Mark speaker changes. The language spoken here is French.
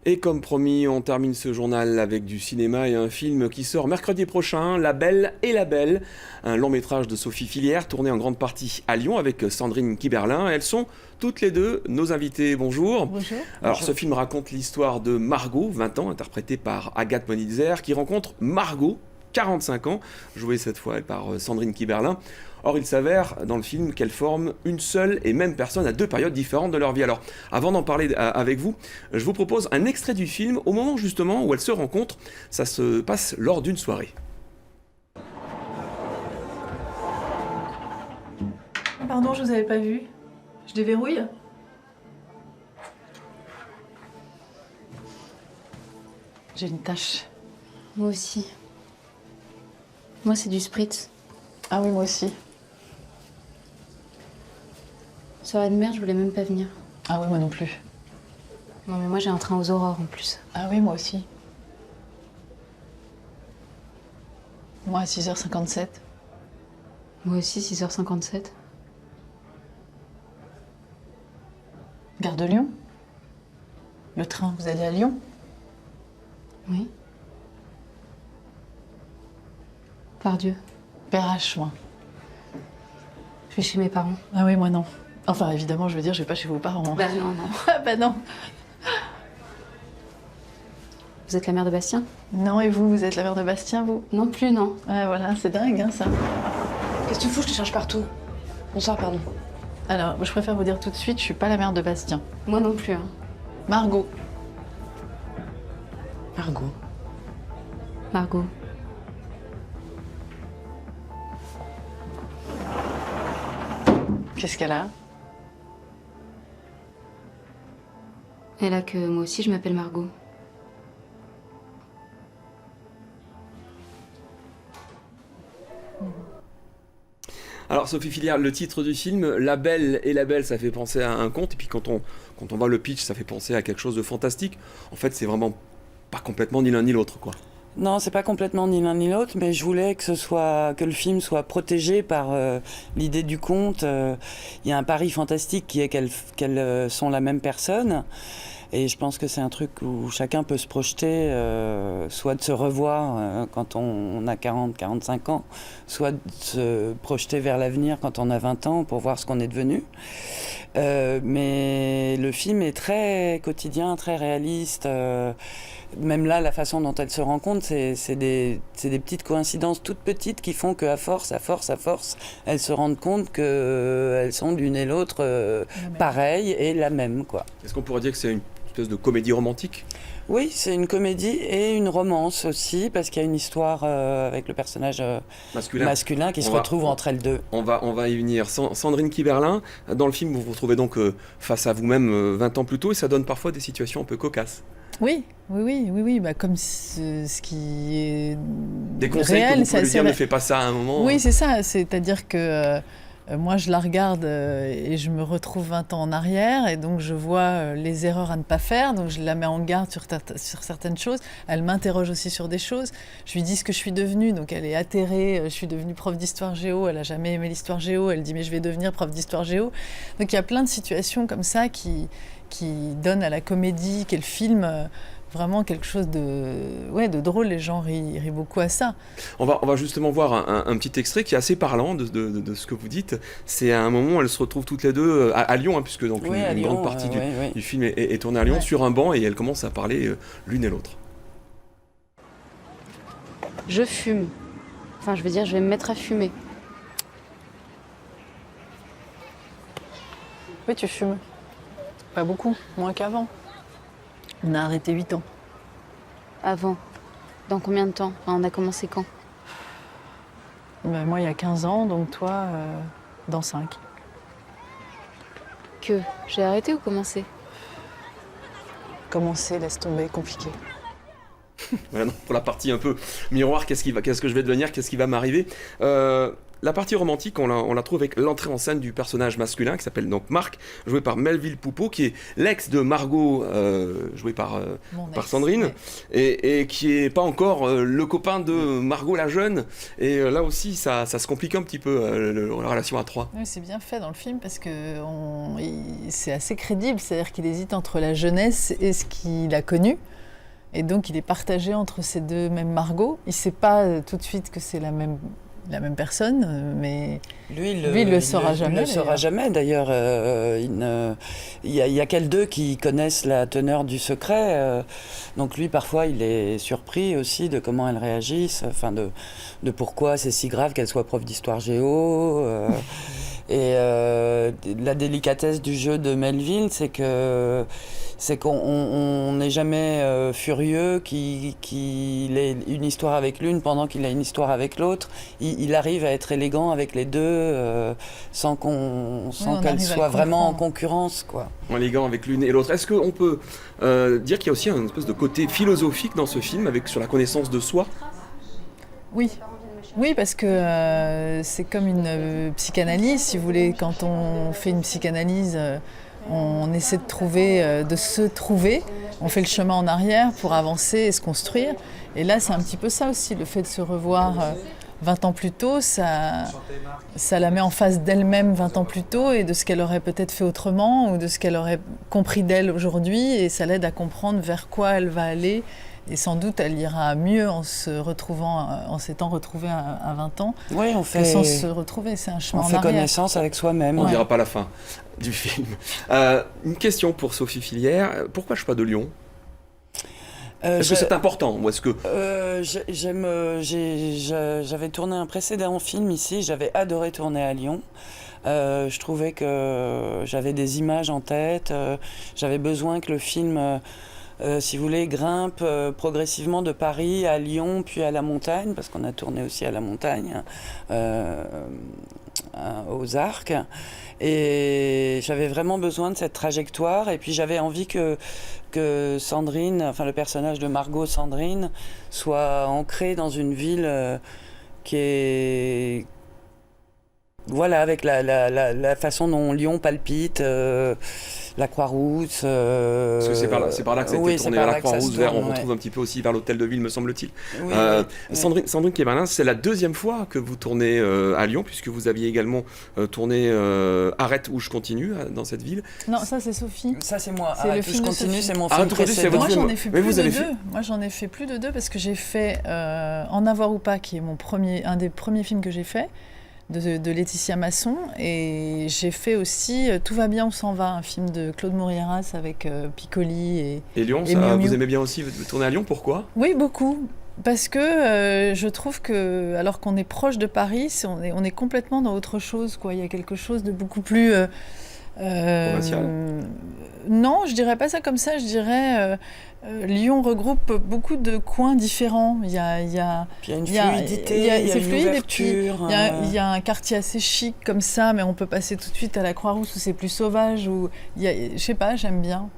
Speaker 1: Et comme promis, on termine ce journal avec du cinéma et un film qui sort mercredi prochain, La Belle et la Belle, un long métrage de Sophie Fillière tourné en grande partie à Lyon avec Sandrine Kiberlin. Elles sont toutes les deux nos invitées. Bonjour.
Speaker 2: Bonjour.
Speaker 1: Alors
Speaker 2: Bonjour.
Speaker 1: ce film raconte l'histoire de Margot, 20 ans, interprétée par Agathe Monitzer, qui rencontre Margot, 45 ans, jouée cette fois par Sandrine Kiberlin. Or, il s'avère dans le film qu'elles forment une seule et même personne à deux périodes différentes de leur vie. Alors, avant d'en parler avec vous, je vous propose un extrait du film au moment justement où elles se rencontrent. Ça se passe lors d'une soirée.
Speaker 2: Pardon, je vous avais pas vu. Je déverrouille. J'ai une tache.
Speaker 3: Moi aussi. Moi, c'est du spritz.
Speaker 2: Ah oui, moi aussi.
Speaker 3: Soirée de merde, je voulais même pas venir.
Speaker 2: Ah oui, moi non plus.
Speaker 3: Non, mais moi, j'ai un train aux aurores en plus.
Speaker 2: Ah oui, moi aussi. Moi à 6h57.
Speaker 3: Moi aussi, 6h57.
Speaker 2: Gare de Lyon. Le train, vous allez à Lyon?
Speaker 3: Oui. Par Dieu.
Speaker 2: Perrache, moi.
Speaker 3: Je vais chez mes parents.
Speaker 2: Ah oui, moi non. Enfin, évidemment, je veux dire, je vais pas chez vos parents.
Speaker 3: Bah non, non.
Speaker 2: Ah bah non.
Speaker 3: Vous êtes la mère de Bastien?
Speaker 2: Non, et vous êtes la mère de Bastien, vous?
Speaker 3: Non plus, non.
Speaker 2: Ouais, voilà, c'est dingue, hein, ça.
Speaker 4: Qu'est-ce que tu fous? Je te cherche partout. Bonsoir, pardon.
Speaker 2: Alors, je préfère vous dire tout de suite, je suis pas la mère de Bastien.
Speaker 3: Moi non plus, hein.
Speaker 2: Margot.
Speaker 4: Margot.
Speaker 3: Margot.
Speaker 2: Qu'est-ce qu'elle a?
Speaker 3: Elle a que moi aussi, je m'appelle Margot.
Speaker 1: Alors Sophie Fillière, le titre du film, La Belle et la Belle, ça fait penser à un conte. Et puis quand on voit le pitch, ça fait penser à quelque chose de fantastique. En fait, c'est vraiment pas complètement ni l'un ni l'autre, quoi.
Speaker 5: Non, c'est pas complètement ni l'un ni l'autre, mais je voulais que le film soit protégé par l'idée du conte. Il y a un pari fantastique qui est qu'elles sont la même personne. Et je pense que c'est un truc où chacun peut se projeter, soit de se revoir quand on a 40, 45 ans, soit de se projeter vers l'avenir quand on a 20 ans pour voir ce qu'on est devenu. Mais le film est très quotidien, très réaliste. Même là, la façon dont elles se rencontrent, c'est des petites coïncidences toutes petites qui font qu'à force, elles se rendent compte qu'elles sont l'une et l'autre pareilles et la même, quoi.
Speaker 1: Est-ce qu'on pourrait dire que c'est une espèce de comédie romantique?
Speaker 5: Oui, c'est une comédie et une romance aussi, parce qu'il y a une histoire avec le personnage masculin qui se retrouve entre elles deux.
Speaker 1: On va y venir. Sandrine Kiberlin, dans le film, vous vous retrouvez donc face à vous-même 20 ans plus tôt, et ça donne parfois des situations un peu cocasses.
Speaker 2: Oui, bah, comme ce qui est
Speaker 1: Des conseils
Speaker 2: réel,
Speaker 1: que vous pouvez lui
Speaker 2: c'est
Speaker 1: dire,
Speaker 2: vrai.
Speaker 1: ne fais pas ça à un moment.
Speaker 2: Oui, c'est ça. C'est-à-dire que moi, je la regarde et je me retrouve 20 ans en arrière, et donc je vois les erreurs à ne pas faire, donc je la mets en garde sur certaines choses. Elle m'interroge aussi sur des choses. Je lui dis ce que je suis devenue, donc elle est atterrée. Je suis devenue prof d'histoire géo, elle a jamais aimé l'histoire géo, elle dit mais je vais devenir prof d'histoire géo. Donc il y a plein de situations comme ça qui donnent à la comédie, qu'est le film, vraiment quelque chose de drôle. Les gens rient beaucoup à ça.
Speaker 1: On va justement voir un petit extrait qui est assez parlant de ce que vous dites. C'est à un moment où elles se retrouvent toutes les deux à Lyon, hein, puisque donc
Speaker 5: Oui,
Speaker 1: une grande partie du film est tournée à Lyon, sur un banc, et elles commencent à parler l'une et l'autre.
Speaker 3: Je fume. Enfin, je veux dire, je vais me mettre à fumer.
Speaker 2: Oui, tu fumes. Pas beaucoup, moins qu'avant. On a arrêté 8 ans.
Speaker 3: Avant. Dans combien de temps? Enfin, on a commencé quand?
Speaker 2: Ben, moi, il y a 15 ans, donc toi, dans 5.
Speaker 3: Que? J'ai arrêté ou commencé?
Speaker 2: Commencer, laisse tomber, compliqué.
Speaker 1: Voilà, donc, pour la partie un peu miroir, qu'est-ce que je vais devenir, qu'est-ce qui va m'arriver. La partie romantique, on la trouve avec l'entrée en scène du personnage masculin qui s'appelle donc Marc, joué par Melville Poupeau, qui est l'ex de Margot, joué par Sandrine,
Speaker 2: ouais.
Speaker 1: et qui est pas encore le copain de Margot la jeune. Et là aussi, ça se complique un petit peu, la relation à trois.
Speaker 2: Oui, c'est bien fait dans le film parce que c'est assez crédible, c'est-à-dire qu'il hésite entre la jeunesse et ce qu'il a connu. Et donc il est partagé entre ces deux mêmes Margot. Il ne sait pas tout de suite que c'est la même personne, mais lui, il le saura jamais.
Speaker 5: Il le saura jamais, d'ailleurs. Il y a qu'elles deux qui connaissent la teneur du secret. Donc lui, parfois, il est surpris aussi de comment elles réagissent, enfin de pourquoi c'est si grave qu'elle soit prof d'histoire géo. Et la délicatesse du jeu de Melville, c'est qu'on n'est jamais furieux qu'il ait une histoire avec l'une pendant qu'il a une histoire avec l'autre. Il arrive à être élégant avec les deux sans qu'elles soient vraiment en concurrence, quoi.
Speaker 1: Élégant avec l'une et l'autre. Est-ce qu'on peut dire qu'il y a aussi une espèce de côté philosophique dans ce film sur la connaissance de soi ?
Speaker 2: Oui, parce que c'est comme une psychanalyse, si vous voulez. Quand on fait une psychanalyse, on essaie de se trouver. On fait le chemin en arrière pour avancer et se construire. Et là, c'est un petit peu ça aussi, le fait de se revoir 20 ans plus tôt, ça la met en face d'elle-même 20 ans plus tôt et de ce qu'elle aurait peut-être fait autrement ou de ce qu'elle aurait compris d'elle aujourd'hui. Et ça l'aide à comprendre vers quoi elle va aller. Et sans doute, elle ira mieux en s'étant retrouvée à 20 ans que sans se retrouver. C'est un chemin en arrière.
Speaker 5: On fait connaissance avec soi-même.
Speaker 1: On ne dira pas la fin du film. Une question pour Sophie Fillière. Pourquoi Cheval de Lion ? Est-ce que c'est important ou est-ce que...
Speaker 5: J'avais tourné un précédent film ici. J'avais adoré tourner à Lyon. Je trouvais que j'avais des images en tête. J'avais besoin que le film... si vous voulez, grimpe progressivement de Paris à Lyon, puis à la montagne, parce qu'on a tourné aussi à la montagne, aux Arcs. Et j'avais vraiment besoin de cette trajectoire. Et puis j'avais envie que Sandrine, enfin le personnage de Margot Sandrine, soit ancré dans une ville qui est... Voilà, avec la façon dont Lyon palpite, la Croix-Rousse.
Speaker 1: Parce que c'est par là que ça a été tourné, vers la Croix-Rousse, on retrouve un petit peu aussi vers l'hôtel de ville, me semble-t-il.
Speaker 5: Oui,
Speaker 1: Sandrine Kiberlin, c'est la deuxième fois que vous tournez à Lyon, puisque vous aviez également tourné Arrête ou je continue dans cette ville.
Speaker 2: Non, ça c'est Sophie.
Speaker 5: Ça c'est moi.
Speaker 2: C'est le film
Speaker 5: je continue,
Speaker 2: de
Speaker 5: c'est mon
Speaker 1: Arrête
Speaker 5: film
Speaker 1: ou je continue, c'est votre
Speaker 5: précédent.
Speaker 2: Moi j'en ai fait plus de deux. Moi j'en ai fait plus de deux parce que j'ai fait En avoir ou pas, qui est un des premiers films que j'ai fait. De Laetitia Masson, et j'ai fait aussi Tout va bien, on s'en va, un film de Claude Mourieras avec Piccoli et
Speaker 1: Lyon,
Speaker 2: et Miu Miu.
Speaker 1: vous aimez bien aussi tourner à Lyon, pourquoi ?
Speaker 2: Oui, beaucoup. Parce que je trouve que, alors qu'on est proche de Paris, on est complètement dans autre chose, quoi. Il y a quelque chose de beaucoup plus...
Speaker 1: provincial ?
Speaker 2: Non, je dirais pas ça comme ça, je dirais... Lyon regroupe beaucoup de coins différents. Il y a
Speaker 5: une fluidité, il y a une ouverture.
Speaker 2: Il y a un quartier assez chic comme ça, mais on peut passer tout de suite à la Croix-Rousse où c'est plus sauvage. Je sais pas, j'aime bien.